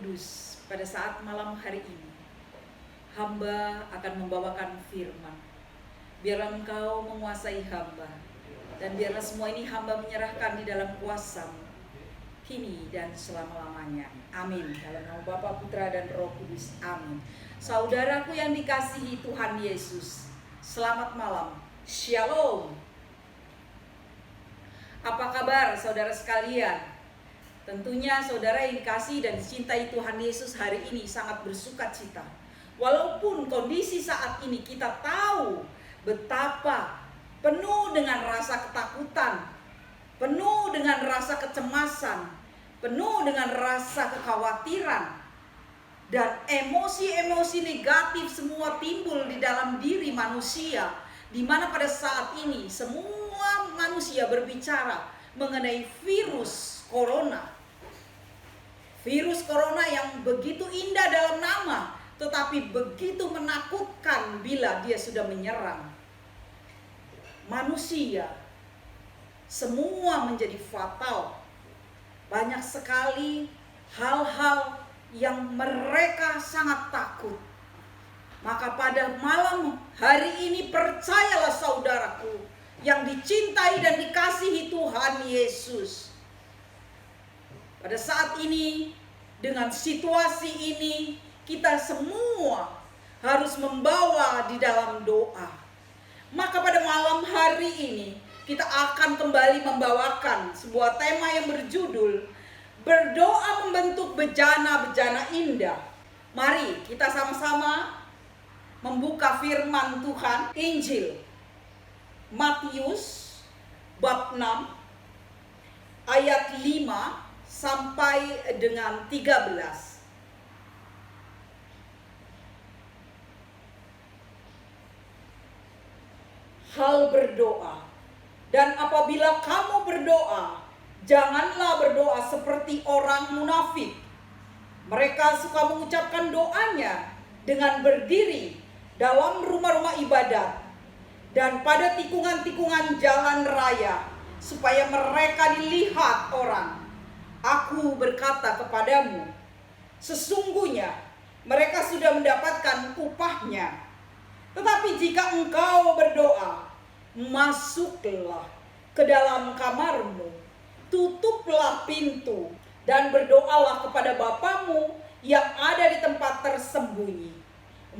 Kudus, pada saat malam hari ini, hamba akan membawakan firman. Biarlah Engkau menguasai hamba, dan biarlah semua ini hamba menyerahkan di dalam kuasa-Mu, kini dan selama-lamanya. Amin. Dalam nama Bapa, Putra, dan Roh Kudus. Amin. Saudaraku yang dikasihi Tuhan Yesus, selamat malam. Shalom. Apa kabar saudara sekalian? Tentunya saudara yang dikasihi dan dicintai Tuhan Yesus hari ini sangat bersukacita. Walaupun kondisi saat ini kita tahu betapa penuh dengan rasa ketakutan, penuh dengan rasa kecemasan, penuh dengan rasa kekhawatiran, dan emosi-emosi negatif semua timbul di dalam diri manusia, di mana pada saat ini semua manusia berbicara mengenai virus corona. Virus corona yang begitu indah dalam nama, tetapi begitu menakutkan bila dia sudah menyerang manusia. Semua menjadi fatal. Banyak sekali hal-hal yang mereka sangat takut. Maka pada malam hari ini percayalah saudaraku yang dicintai dan dikasihi Tuhan Yesus. Pada saat ini, dengan situasi ini, kita semua harus membawa di dalam doa. Maka pada malam hari ini, kita akan kembali membawakan sebuah tema yang berjudul Berdoa Membentuk Bejana-Bejana Indah. Mari kita sama-sama membuka firman Tuhan, Injil Matius bab 6 ayat 5 sampai dengan 13. Hal berdoa. Dan apabila kamu berdoa, janganlah berdoa seperti orang munafik. Mereka suka mengucapkan doanya dengan berdiri dalam rumah-rumah ibadat dan pada tikungan-tikungan jalan raya, supaya mereka dilihat orang. Aku berkata kepadamu, sesungguhnya mereka sudah mendapatkan upahnya. Tetapi jika engkau berdoa, masuklah ke dalam kamarmu, tutuplah pintu, dan berdoalah kepada Bapamu yang ada di tempat tersembunyi.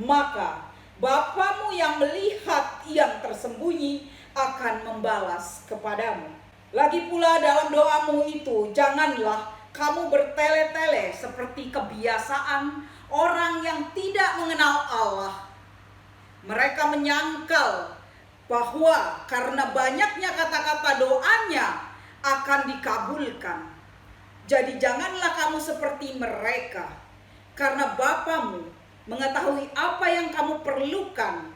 Maka Bapamu yang melihat yang tersembunyi akan membalas kepadamu. Lagi pula dalam doamu itu, janganlah kamu bertele-tele seperti kebiasaan orang yang tidak mengenal Allah. Mereka menyangkal bahwa karena banyaknya kata-kata doanya akan dikabulkan. Jadi janganlah kamu seperti mereka, karena Bapamu mengetahui apa yang kamu perlukan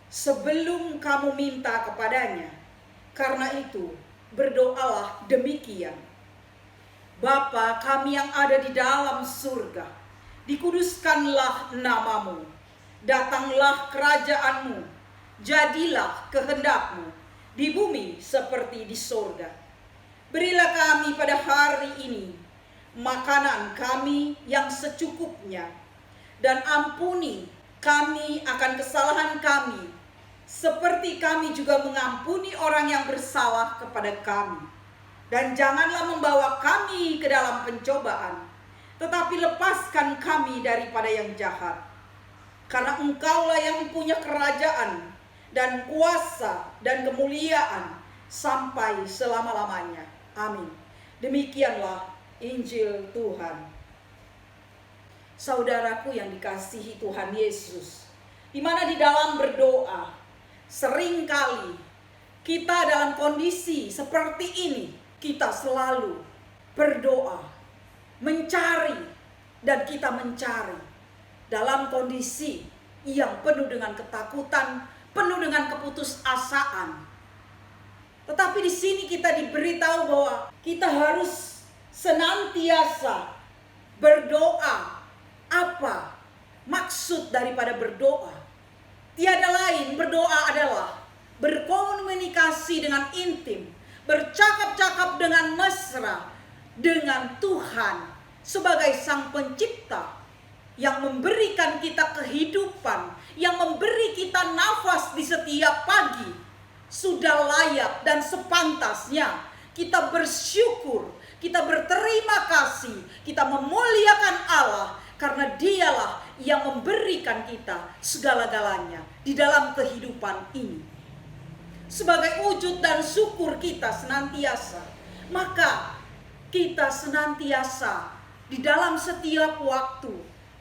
sebelum kamu minta kepadanya. Karena itu, berdoalah demikian. Bapa kami yang ada di dalam surga, dikuduskanlah namamu, datanglah kerajaanmu, jadilah kehendakmu di bumi seperti di surga. Berilah kami pada hari ini makanan kami yang secukupnya, dan ampuni kami akan kesalahan kami, seperti kami juga mengampuni orang yang bersalah kepada kami. Dan janganlah membawa kami ke dalam pencobaan, tetapi lepaskan kami daripada yang jahat. Karena Engkaulah yang punya kerajaan dan kuasa dan kemuliaan sampai selama-lamanya. Amin. Demikianlah Injil Tuhan. Saudaraku yang dikasihi Tuhan Yesus, di mana di dalam berdoa, seringkali kita dalam kondisi seperti ini, kita selalu berdoa, mencari, dan kita mencari dalam kondisi yang penuh dengan ketakutan, penuh dengan keputusasaan. Tetapi di sini kita diberitahu bahwa kita harus senantiasa berdoa. Apa maksud daripada berdoa? Tiada lain, berdoa adalah berkomunikasi dengan intim, bercakap-cakap dengan mesra dengan Tuhan sebagai Sang Pencipta yang memberikan kita kehidupan, yang memberi kita nafas di setiap pagi, sudah layak dan sepantasnya kita bersyukur, kita berterima kasih, kita memuliakan Allah, karena Dialah yang memberikan kita segala-galanya di dalam kehidupan ini. Sebagai wujud dan syukur kita senantiasa, maka kita senantiasa di dalam setiap waktu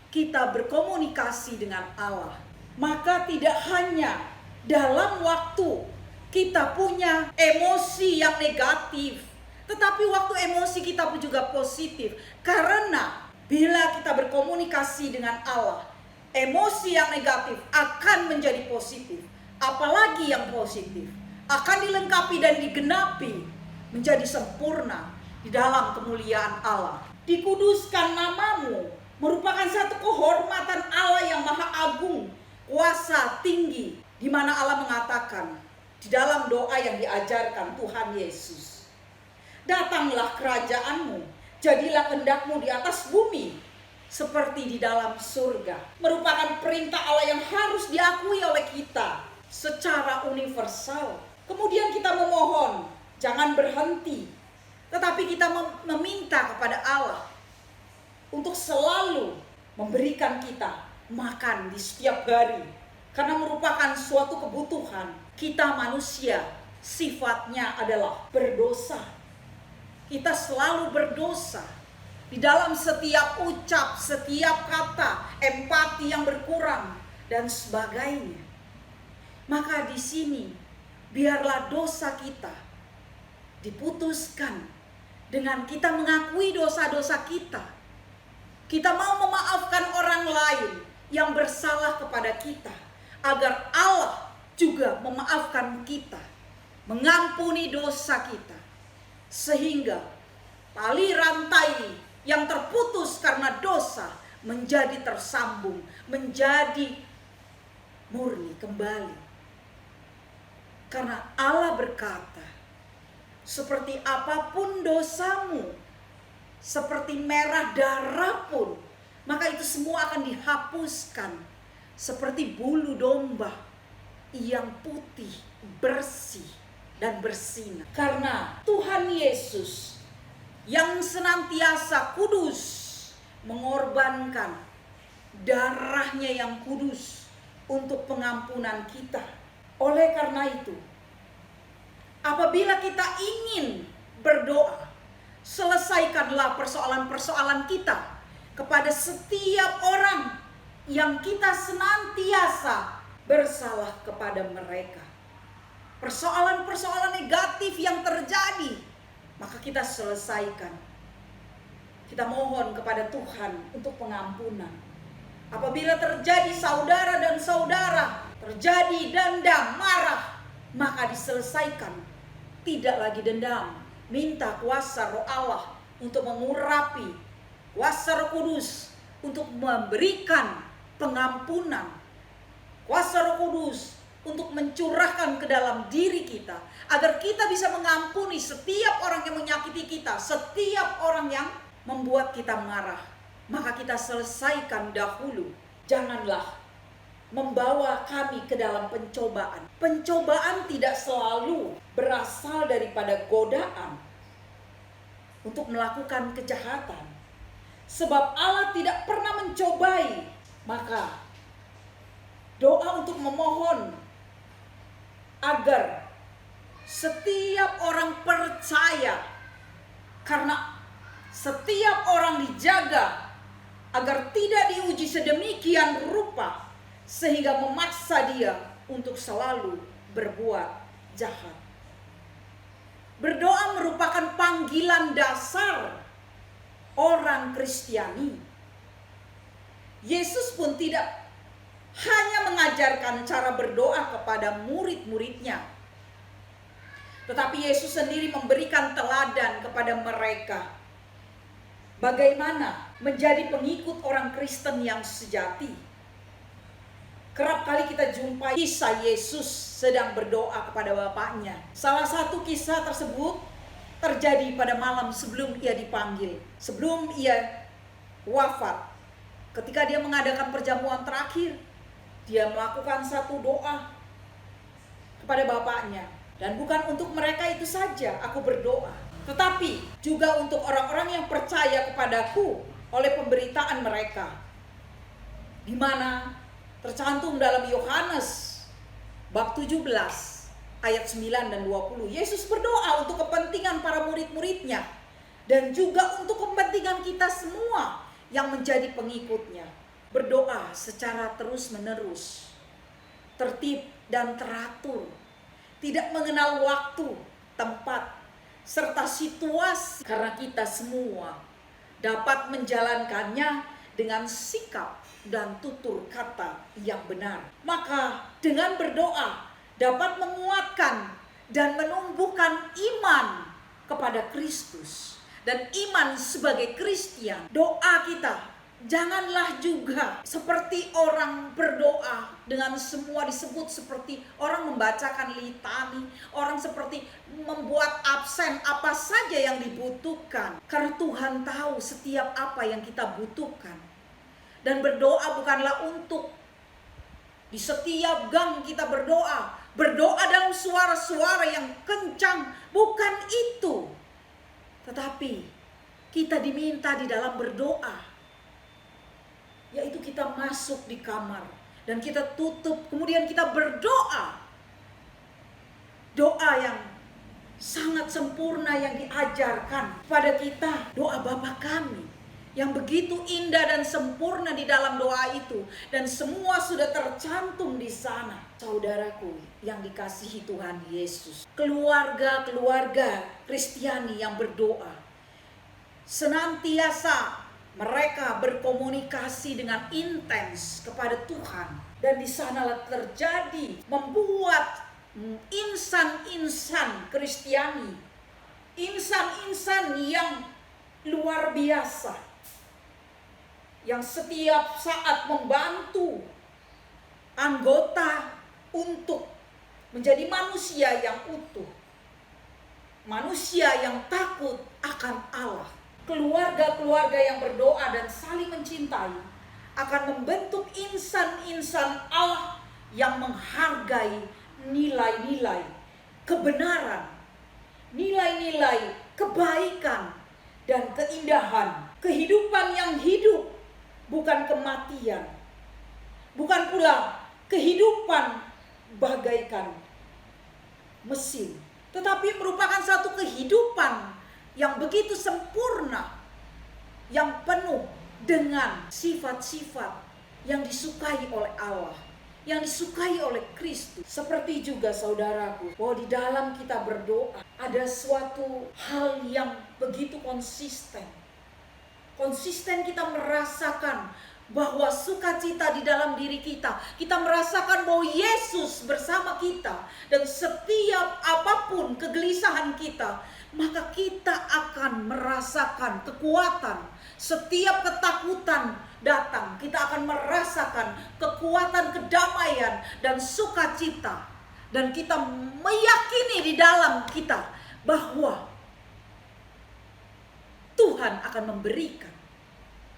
kita berkomunikasi dengan Allah. Maka tidak hanya dalam waktu kita punya emosi yang negatif, tetapi waktu emosi kita pun juga positif. Karena bila kita berkomunikasi dengan Allah, emosi yang negatif akan menjadi positif. Apalagi yang positif akan dilengkapi dan digenapi menjadi sempurna di dalam kemuliaan Allah. Dikuduskan namamu merupakan satu kehormatan Allah yang maha agung, kuasa tinggi, di mana Allah mengatakan di dalam doa yang diajarkan Tuhan Yesus, datanglah kerajaanmu, jadilah kehendakmu di atas bumi seperti di dalam surga. Merupakan perintah Allah yang harus diakui oleh kita secara universal. Kemudian kita memohon, jangan berhenti, tetapi kita meminta kepada Allah untuk selalu memberikan kita makan di setiap hari. Karena merupakan suatu kebutuhan. Kita manusia sifatnya adalah berdosa. Kita selalu berdosa. Di dalam setiap ucap, setiap kata, empati yang berkurang dan sebagainya. Maka di sini biarlah dosa kita diputuskan dengan kita mengakui dosa-dosa kita. Kita mau memaafkan orang lain yang bersalah kepada kita, agar Allah juga memaafkan kita, mengampuni dosa kita, sehingga tali rantai yang terputus karena dosa menjadi tersambung, menjadi murni kembali. Karena Allah berkata, seperti apapun dosamu, seperti merah darah pun, maka itu semua akan dihapuskan seperti bulu domba yang putih, bersih, dan bersinar. Karena Tuhan Yesus yang senantiasa kudus mengorbankan darahnya yang kudus untuk pengampunan kita. Oleh karena itu, apabila kita ingin berdoa, selesaikanlah persoalan-persoalan kita kepada setiap orang yang kita senantiasa bersalah kepada mereka. Persoalan-persoalan negatif yang terjadi, maka kita selesaikan. Kita mohon kepada Tuhan untuk pengampunan. Apabila terjadi saudara dan saudara terjadi dendam, marah, maka diselesaikan. Tidak lagi dendam. Minta kuasa Roh Allah untuk mengurapi, kuasa Roh Kudus untuk memberikan pengampunan, kuasa Roh Kudus untuk mencurahkan ke dalam diri kita, agar kita bisa mengampuni setiap orang yang menyakiti kita, setiap orang yang membuat kita marah. Maka kita selesaikan dahulu. Janganlah membawa kami ke dalam pencobaan. Pencobaan tidak selalu berasal daripada godaan untuk melakukan kejahatan. Sebab Allah tidak pernah mencobai. Maka doa untuk memohon agar setiap orang percaya, karena setiap orang dijaga agar tidak diuji sedemikian rupa sehingga memaksa dia untuk selalu berbuat jahat. Berdoa merupakan panggilan dasar orang Kristiani. Yesus pun tidak hanya mengajarkan cara berdoa kepada murid-muridnya, tetapi Yesus sendiri memberikan teladan kepada mereka bagaimana menjadi pengikut orang Kristen yang sejati. Kerap kali kita jumpai kisah Yesus sedang berdoa kepada Bapaknya. Salah satu kisah tersebut terjadi pada malam sebelum ia dipanggil, sebelum ia wafat, ketika dia mengadakan perjamuan terakhir, dia melakukan satu doa kepada bapaknya. Dan bukan untuk mereka itu saja aku berdoa, tetapi juga untuk orang-orang yang percaya kepadaku oleh pemberitaan mereka. Di mana tercantum dalam Yohanes bab 17 ayat 9 dan 20. Yesus berdoa untuk kepentingan para murid-muridnya dan juga untuk kepentingan kita semua yang menjadi pengikutnya. Berdoa secara terus-menerus, tertib dan teratur, tidak mengenal waktu, tempat, serta situasi, karena kita semua dapat menjalankannya dengan sikap dan tutur kata yang benar. Maka dengan berdoa dapat menguatkan dan menumbuhkan iman kepada Kristus dan iman sebagai Kristian. Doa kita janganlah juga seperti orang berdoa dengan semua disebut seperti orang membacakan litani, orang seperti membuat absen apa saja yang dibutuhkan. Karena Tuhan tahu setiap apa yang kita butuhkan. Dan berdoa bukanlah untuk di setiap gang kita berdoa dalam suara-suara yang kencang, bukan itu. Tetapi kita diminta di dalam berdoa, yaitu kita masuk di kamar dan kita tutup, kemudian kita berdoa. Doa yang sangat sempurna yang diajarkan pada kita, doa Bapa kami, yang begitu indah dan sempurna di dalam doa itu, dan semua sudah tercantum di sana. Saudaraku yang dikasihi Tuhan Yesus, keluarga-keluarga Kristiani yang berdoa, senantiasa mereka berkomunikasi dengan intens kepada Tuhan, dan di sanalah terjadi membuat insan-insan Kristiani, insan-insan yang luar biasa, yang setiap saat membantu anggota untuk menjadi manusia yang utuh, manusia yang takut akan Allah. Keluarga-keluarga yang berdoa dan saling mencintai akan membentuk insan-insan Allah yang menghargai nilai-nilai kebenaran, nilai-nilai kebaikan dan keindahan, kehidupan yang hidup, bukan kematian, bukan pula kehidupan bagaikan mesin, tetapi merupakan satu kehidupan yang begitu sempurna, yang penuh dengan sifat-sifat yang disukai oleh Allah, yang disukai oleh Kristus. Seperti juga saudaraku, bahwa di dalam kita berdoa ada suatu hal yang begitu konsisten. Konsisten kita merasakan bahwa sukacita di dalam diri kita. Kita merasakan bahwa Yesus bersama kita. Dan setiap apapun kegelisahan kita, maka kita akan merasakan kekuatan. Setiap ketakutan datang, kita akan merasakan kekuatan kedamaian dan sukacita. Dan kita meyakini di dalam kita bahwa Tuhan akan memberikan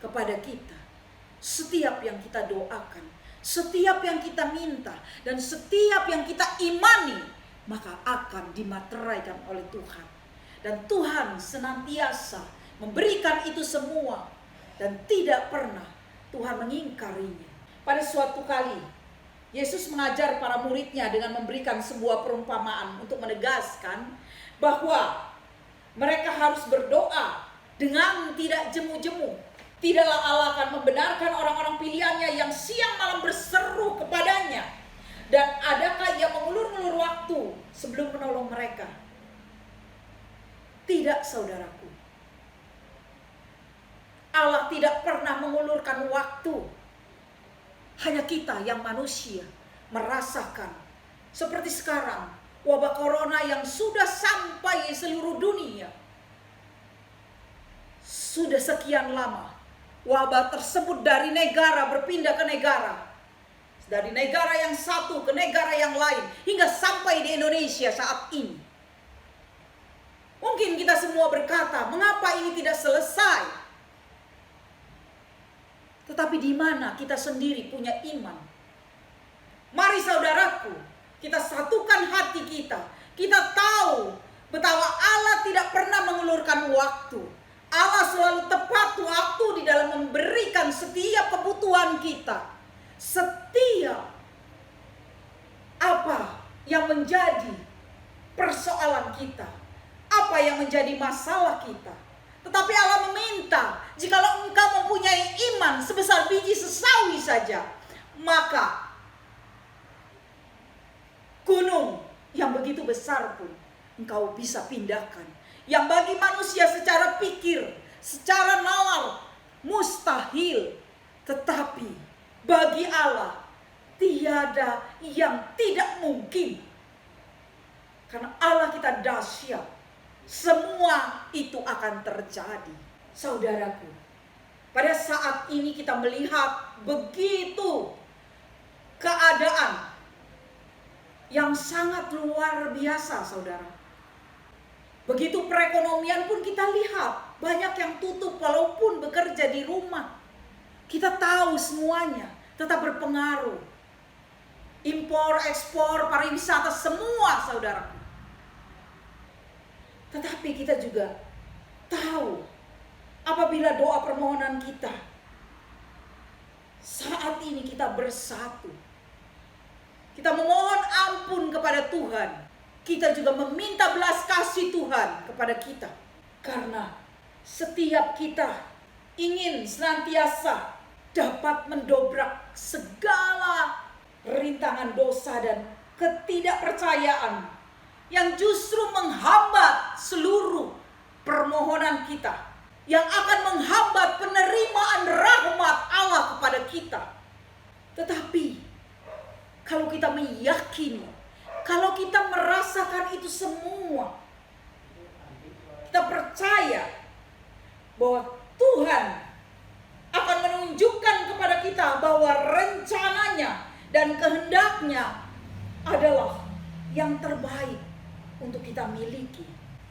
kepada kita setiap yang kita doakan, setiap yang kita minta, dan setiap yang kita imani, maka akan dimateraikan oleh Tuhan. Dan Tuhan senantiasa memberikan itu semua, dan tidak pernah Tuhan mengingkarinya. Pada suatu kali Yesus mengajar para muridnya dengan memberikan sebuah perumpamaan untuk menegaskan bahwa mereka harus berdoa dengan tidak jemu-jemu. Tidaklah Allah akan membenarkan orang-orang pilihannya yang siang malam berseru kepadanya. Dan adakah ia mengulur-ulur waktu sebelum menolong mereka? Tidak, saudaraku. Allah tidak pernah mengulurkan waktu. Hanya kita yang manusia merasakan. Seperti sekarang, wabah corona yang sudah sampai seluruh dunia. Sudah sekian lama wabah tersebut dari negara berpindah ke negara, dari negara yang satu ke negara yang lain, hingga sampai di Indonesia saat ini. Mungkin kita semua berkata, mengapa ini tidak selesai? Tetapi di mana kita sendiri punya iman? Mari saudaraku, kita satukan hati kita. Kita tahu betapa Allah tidak pernah mengulurkan waktu. Allah selalu tepat waktu di dalam memberikan setiap kebutuhan kita. Setiap apa yang menjadi persoalan kita, apa yang menjadi masalah kita. Tetapi Allah meminta, jikalau engkau mempunyai iman sebesar biji sesawi saja, maka gunung yang begitu besar pun engkau bisa pindahkan. Yang bagi manusia secara pikir, secara nalar mustahil, tetapi bagi Allah tiada yang tidak mungkin. Karena Allah kita dahsyat, semua itu akan terjadi. Saudaraku, pada saat ini kita melihat begitu keadaan yang sangat luar biasa, saudara. Begitu perekonomian pun kita lihat, banyak yang tutup walaupun bekerja di rumah. Kita tahu semuanya, tetap berpengaruh. Impor, ekspor, pariwisata, semua saudara. Tetapi kita juga tahu, apabila doa permohonan kita, saat ini kita bersatu. Kita memohon ampun kepada Tuhan. Kita juga meminta belas kasih Tuhan kepada kita. Karena setiap kita ingin senantiasa dapat mendobrak segala rintangan dosa dan ketidakpercayaan yang justru menghambat seluruh permohonan kita, yang akan menghambat penerimaan rahmat Allah kepada kita. Tetapi kalau kita meyakini, kalau kita merasakan itu semua, kita percaya bahwa Tuhan akan menunjukkan kepada kita bahwa rencananya dan kehendaknya adalah yang terbaik untuk kita miliki.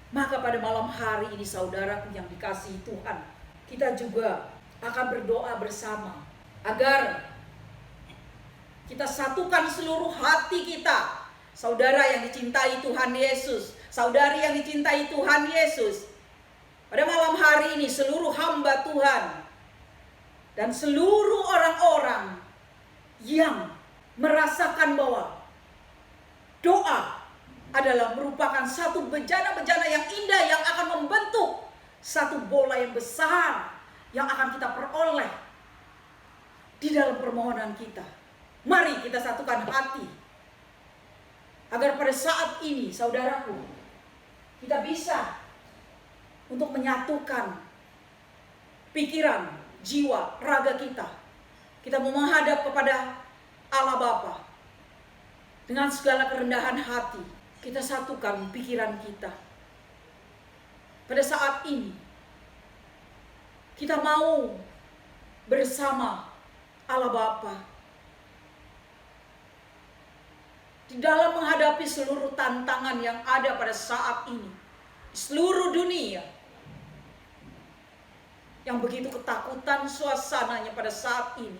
Maka pada malam hari ini saudaraku yang dikasihi Tuhan, kita juga akan berdoa bersama agar kita satukan seluruh hati kita. Saudara yang dicintai Tuhan Yesus, saudari yang dicintai Tuhan Yesus, pada malam hari ini seluruh hamba Tuhan dan seluruh orang-orang yang merasakan bahwa doa adalah merupakan satu bejana-bejana yang indah yang akan membentuk satu bola yang besar yang akan kita peroleh di dalam permohonan kita. Mari kita satukan hati agar pada saat ini saudaraku, kita bisa untuk menyatukan pikiran, jiwa, raga kita. Kita mau menghadap kepada Allah Bapa dengan segala kerendahan hati. Kita satukan pikiran kita. Pada saat ini kita mau bersama Allah Bapa di dalam menghadapi seluruh tantangan yang ada pada saat ini, seluruh dunia yang begitu ketakutan suasananya pada saat ini.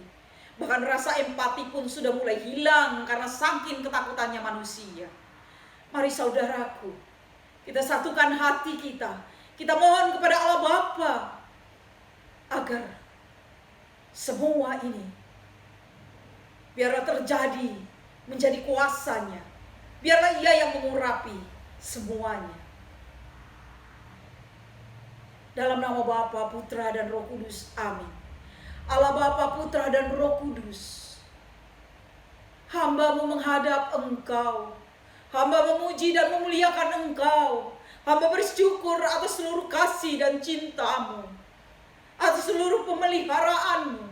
Bahkan rasa empati pun sudah mulai hilang karena saking ketakutannya manusia. Mari saudaraku, kita satukan hati kita. Kita mohon kepada Allah Bapa agar semua ini biarlah terjadi menjadi kuasanya. Biarlah Ia yang mengurapi semuanya. Dalam nama Bapa, Putra, dan Roh Kudus. Amin. Allah Bapa, Putra, dan Roh Kudus, hamba-Mu menghadap Engkau. Hamba memuji dan memuliakan Engkau. Hamba bersyukur atas seluruh kasih dan cinta-Mu, atas seluruh pemeliharaanmu.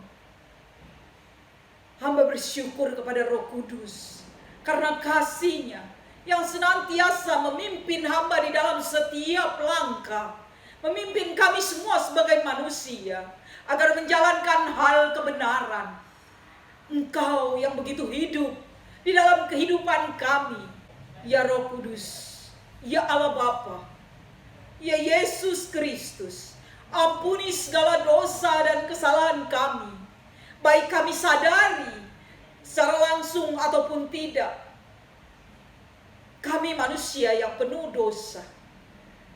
Hamba bersyukur kepada Roh Kudus karena kasih-Nya yang senantiasa memimpin hamba di dalam setiap langkah, memimpin kami semua sebagai manusia agar menjalankan hal kebenaran. Engkau yang begitu hidup di dalam kehidupan kami, ya Roh Kudus, ya Allah Bapa, ya Yesus Kristus. Ampuni segala dosa dan kesalahan kami. baik kami sadari secara langsung ataupun tidak, kami manusia yang penuh dosa.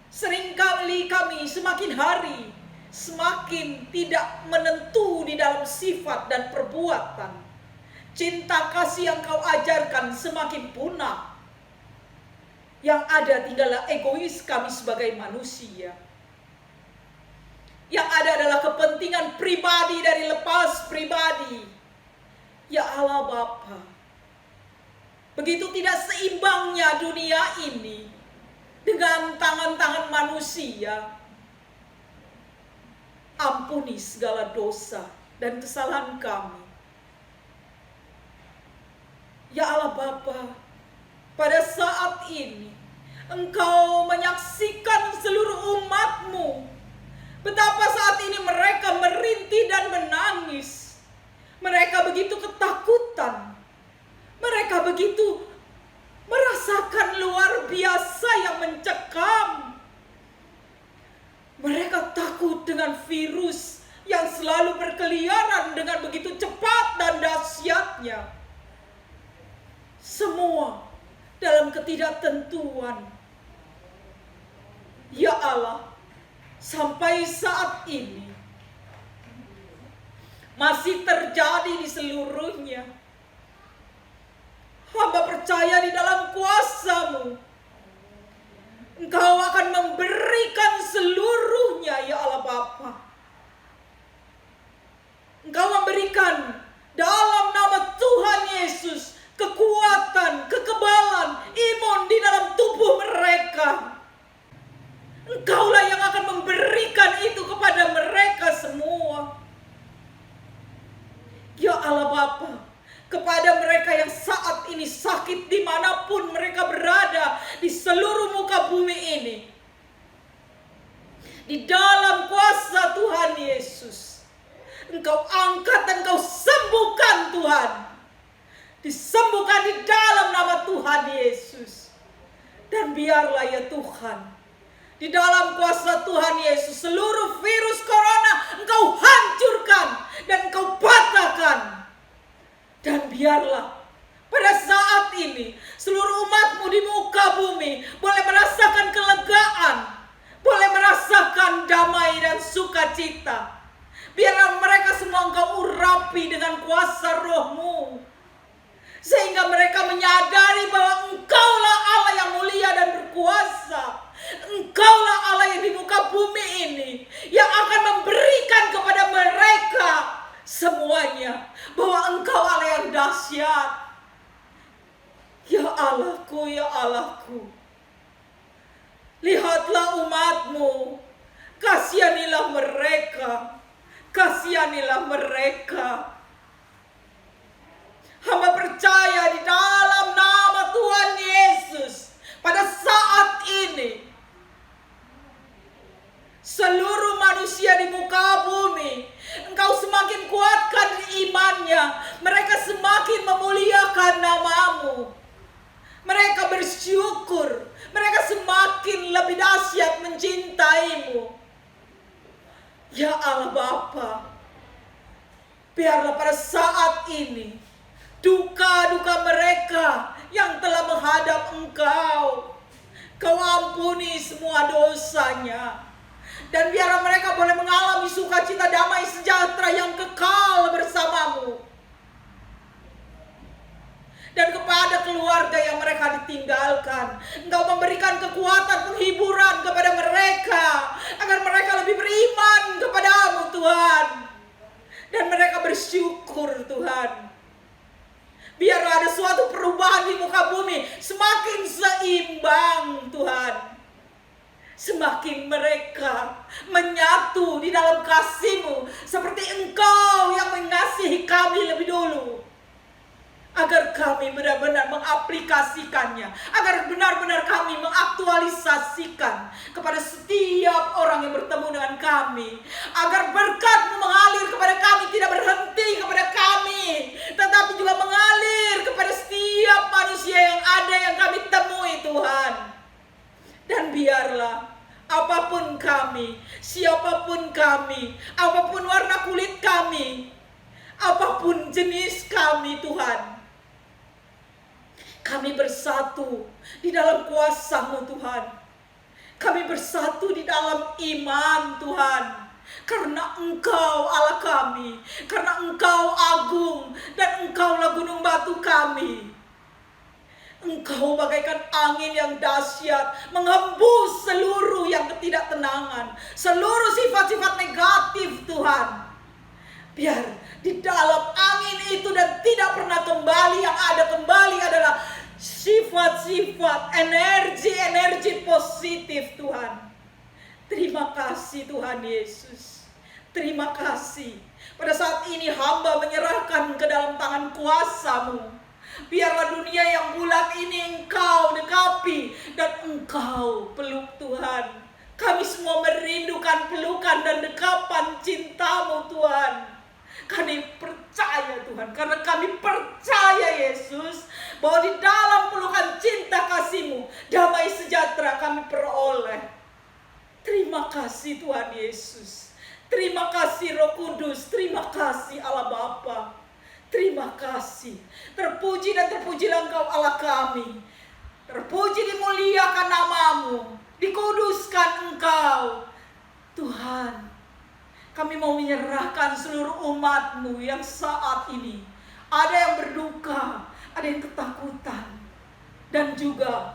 Seringkali kami semakin hari semakin tidak menentu di dalam sifat dan perbuatan. Cinta kasih yang kau ajarkan semakin punah. Yang ada tinggallah egois kami sebagai manusia. Yang ada adalah kepentingan pribadi dari lepas pribadi. Ya Allah Bapa, begitu tidak seimbangnya dunia ini dengan tangan-tangan manusia. Ampuni segala dosa dan kesalahan kami. Ya Allah Bapa, pada saat ini Engkau menyaksikan seluruh umat-Mu, betapa saat ini mereka merintih dan menangis. Mereka begitu ketakutan. Mereka begitu merasakan luar biasa yang mencekam. Mereka takut dengan virus yang selalu berkeliaran dengan begitu cepat dan dahsyatnya. Semua dalam ketidaktentuan. Ya Allah, sampai saat ini masih terjadi di seluruhnya. Hamba percaya di dalam kuasa-Mu, Engkau akan memberikan seluruhnya, ya Allah Bapa. Engkau memberikan dalam nama Tuhan Yesus kekuatan, kekebalan, imun di dalam tubuh mereka. Engkaulah yang akan memberikan itu kepada mereka semua. Ya Allah Bapa, kepada mereka yang saat ini sakit dimanapun mereka berada di seluruh muka bumi ini, di dalam kuasa Tuhan Yesus, Engkau angkat dan Engkau sembuhkan Tuhan. Disembuhkan di dalam nama Tuhan Yesus. Dan biarlah ya Tuhan, di dalam kuasa Tuhan Yesus, seluruh virus corona Engkau hancurkan dan Engkau patahkan. Dan biarlah pada saat ini seluruh umat-Mu di muka bumi boleh merasakan kelegaan, boleh merasakan damai dan sukacita. Biarlah mereka semua Engkau urapi dengan kuasa Roh-Mu, sehingga mereka menyadari bahwa Engkaulah Allah yang mulia dan berkuasa. Engkaulah Allah yang di muka bumi ini yang akan memberikan kepada mereka semuanya, bahwa Engkau Allah yang dahsyat. Ya Allahku, ya Allahku, lihatlah umat-Mu, kasihanilah mereka, kasihanilah mereka. Hamba percaya di dalam nama Tuhan Yesus, pada saat ini seluruh manusia di muka bumi Engkau semakin kuatkan imannya. Mereka semakin memuliakan nama-Mu. Mereka bersyukur. Mereka semakin lebih dahsyat mencintai-Mu. Ya Allah Bapa, biarlah pada saat ini duka-duka mereka yang telah menghadap Engkau, Kau ampuni semua dosanya. Dan biarlah mereka boleh mengalami sukacita, damai, sejahtera yang kekal bersama-Mu. Dan kepada keluarga yang mereka ditinggalkan, Engkau memberikan kekuatan, penghiburan kepada mereka, agar mereka lebih beriman kepada-Mu Tuhan. Dan mereka bersyukur Tuhan. Biarlah ada suatu perubahan di muka bumi, semakin seimbang Tuhan. Semakin mereka menyatu di dalam kasih-Mu, seperti Engkau yang mengasihi kami lebih dulu. Agar kami benar-benar mengaplikasikannya, agar benar-benar kami mengaktualisasikan kepada setiap orang yang bertemu dengan kami. Agar berkat-Mu mengalir kepada kami, tidak berhenti kepada kami, tetapi juga mengalir kepada setiap manusia yang ada yang kami temui Tuhan. Dan biarlah apapun kami, siapapun kami, apapun warna kulit kami, apapun jenis kami Tuhan. Kami bersatu di dalam kuasa-Mu Tuhan. Kami bersatu di dalam iman Tuhan. Karena Engkau Allah kami. Karena Engkau agung dan Engkaulah gunung batu kami. Engkau bagaikan angin yang dahsyat, menghembus seluruh yang ketidaktenangan, seluruh sifat-sifat negatif Tuhan. Biar di dalam angin itu dan tidak pernah kembali, yang ada kembali adalah sifat-sifat, energi-energi positif Tuhan. Terima kasih Tuhan Yesus. Terima kasih. Pada saat ini hamba menyerahkan ke dalam tangan kuasa-Mu. Biarlah dunia yang bulat ini Engkau dekapi dan Engkau peluk Tuhan. Kami semua merindukan pelukan dan dekapan cinta-Mu Tuhan. Kami percaya Tuhan, karena kami percaya Yesus, bahwa di dalam pelukan cinta kasih-Mu, damai sejahtera kami peroleh. Terima kasih Tuhan Yesus. Terima kasih Roh Kudus. Terima kasih Allah Bapa. Terima kasih. Terpuji dan terpujilah Engkau Allah kami. Terpuji dimuliakan nama-Mu. Dikuduskan Engkau Tuhan. Kami mau menyerahkan seluruh umat-Mu yang saat ini ada yang berduka, ada yang ketakutan, dan juga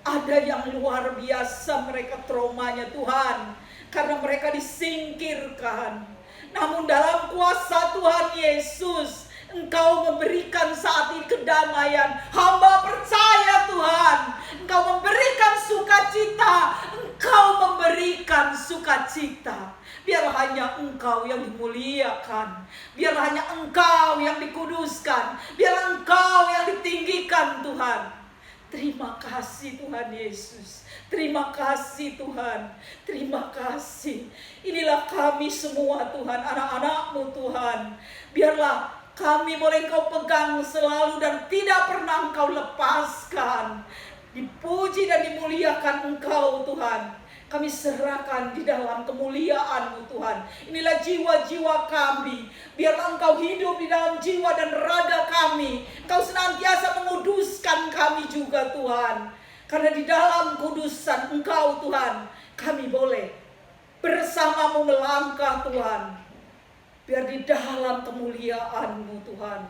ada yang luar biasa mereka traumanya Tuhan, karena mereka disingkirkan. Namun dalam kuasa Tuhan Yesus, Engkau memberikan saat ini kedamaian. Hamba percaya Tuhan, Engkau memberikan sukacita. Engkau memberikan sukacita. Biarlah hanya Engkau yang dimuliakan. Biarlah hanya Engkau yang dikuduskan. Biarlah Engkau yang ditinggikan Tuhan. Terima kasih Tuhan Yesus. Terima kasih Tuhan. Terima kasih. Inilah kami semua Tuhan, anak-anak-Mu Tuhan. Biarlah kami boleh Engkau pegang selalu dan tidak pernah Engkau lepaskan. Dipuji dan dimuliakan Engkau Tuhan. Kami serahkan di dalam kemuliaan-Mu Tuhan. Inilah jiwa-jiwa kami. Biarlah Engkau hidup di dalam jiwa dan raga kami. Engkau senantiasa menguduskan kami juga Tuhan. Karena di dalam kudusan Engkau Tuhan, kami boleh bersama-Mu melangkah Tuhan. Biar di dalam kemuliaan-Mu Tuhan,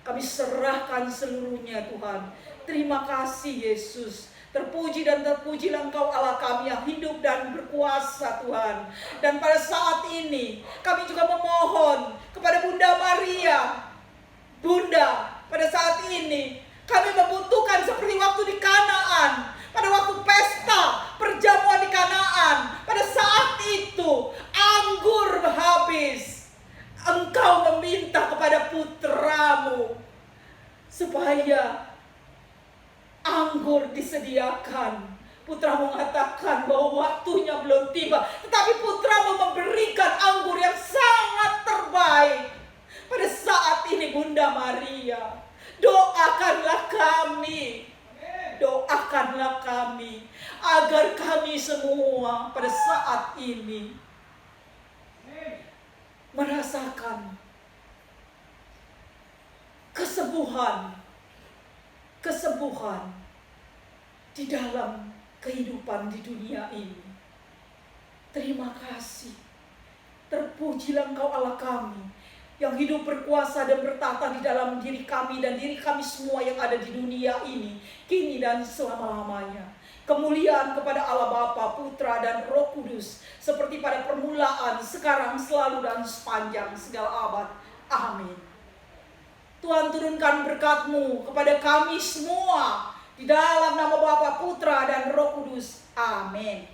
kami serahkan seluruhnya Tuhan. Terima kasih Yesus. Terpuji dan terpujilah Engkau Allah kami yang hidup dan berkuasa Tuhan. Dan pada saat ini kami juga memohon kepada Bunda Maria. Bunda, pada saat ini kami membutuhkan seperti waktu di Kanaan. Pada waktu pesta perjamuan di Kanaan, pada saat itu anggur habis. Engkau meminta kepada putra-Mu supaya anggur disediakan. Putra-Mu mengatakan bahwa waktunya belum tiba, tetapi putra-Mu memberikan anggur yang sangat terbaik. Pada saat ini Bunda Maria, doakanlah kami. Doakanlah kami agar kami semua pada saat ini merasakan kesembuhan di dalam kehidupan di dunia ini. Terima kasih. Terpujilah Engkau Allah kami yang hidup berkuasa dan bertata di dalam diri kami dan diri kami semua yang ada di dunia ini, kini dan selama-lamanya. Kemuliaan kepada Allah Bapa, Putra dan Roh Kudus, seperti pada permulaan, sekarang, selalu dan sepanjang segala abad. Amin. Tuhan turunkan berkat-Mu kepada kami semua, di dalam nama Bapa, Putra dan Roh Kudus. Amin.